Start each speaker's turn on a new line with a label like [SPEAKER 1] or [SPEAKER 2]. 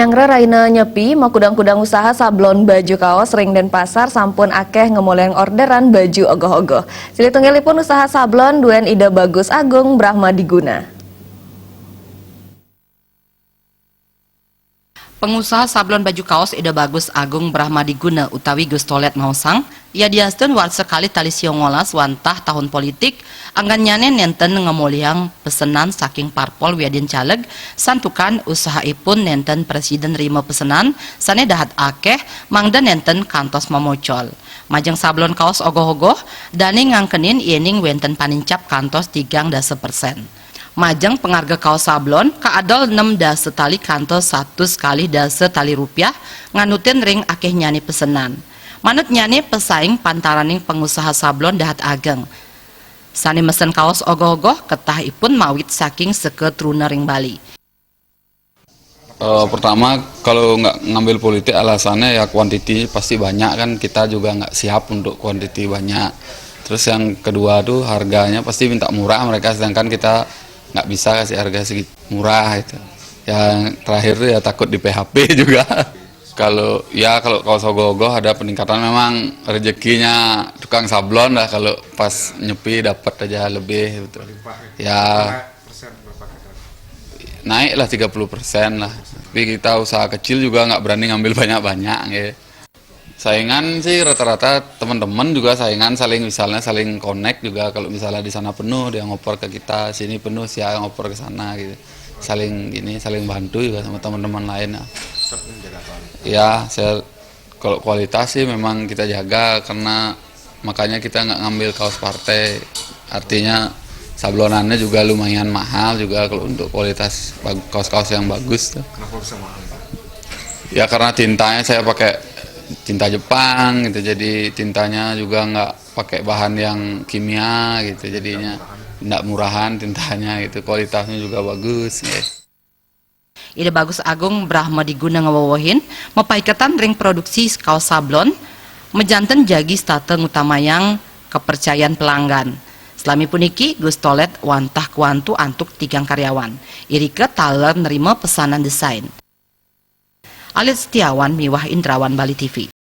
[SPEAKER 1] Nyangre raina nyepi, makudang-kudang usaha sablon baju kaos ring dan pasar sampun akeh ngemuleng orderan baju ogoh-ogoh. Silitunggalipun usaha sablon duen ide bagus Agung Brahma Diguna.
[SPEAKER 2] Pengusaha sablon baju kaos Ida Bagus Agung Brahma Diguna utawi Gus Tolet Mausang, ia diaskeun war sekali tali siongolas wantah tahun politik, anggannyane nenten ngemuliang pesenan saking parpol wiedin caleg, santukan usahaipun nenten presiden rima pesenan, sane dahat akeh, mangda nenten kantos memocol. Majeng sablon kaos ogoh-ogoh, dani ngangkenin iening wenten panincap kantos 3% Majeng pengarga kaos sablon kaadol 6 dase tali kantos 100 kali dase tali rupiah nganutin ring akeh nyani pesenan. Manut nyani pesaing pantaraning pengusaha sablon dahat ageng. Sani mesen kaos ogoh-ogoh ketahipun mawit saking seket runa ring Bali.
[SPEAKER 3] Pertama kalau nggak ngambil politik alasannya ya kuantiti pasti banyak kan, kita juga nggak siap untuk kuantiti banyak. Terus yang kedua tuh harganya pasti minta murah mereka, sedangkan kita nggak bisa kasih harga segitu murah itu. Yang terakhir tuh ya takut di PHP juga. Kalau kaos ogoh-ogoh ada peningkatan, memang rezekinya tukang sablon lah, kalau pas nyepi dapat aja lebih gitu. Ya naik lah 30% lah. Tapi kita usaha kecil juga nggak berani ngambil banyak-banyak ya. Saingan sih rata-rata teman-teman juga saingan, saling connect juga. Kalau misalnya di sana penuh dia ngoper ke kita, sini penuh dia ngoper ke sana gitu. Saling bantu juga sama teman-teman lain. Ya, kalau kualitas sih memang kita jaga, karena makanya kita nggak ngambil kaos partai. Artinya sablonannya juga lumayan mahal juga kalau untuk kualitas kaos-kaos yang bagus tuh.
[SPEAKER 4] Kenapa bisa mahal, Pak?
[SPEAKER 3] Ya karena tintanya saya pakai tinta Jepang gitu, jadi tintanya juga nggak pakai bahan yang kimia gitu, jadinya nggak murahan tintanya gitu, kualitasnya juga bagus ya.
[SPEAKER 2] Ida Bagus Agung Brahma Diguna ngawawahin mepaiketan ring produksi kaos sablon mejanten jagi stateng utamayang kepercayaan pelanggan. Selami puniki Gus Tolet wantah kuantu antuk 3 karyawan. Irike taler nerima pesanan desain. Alit Setiawan Miwah Indrawan Bali TV.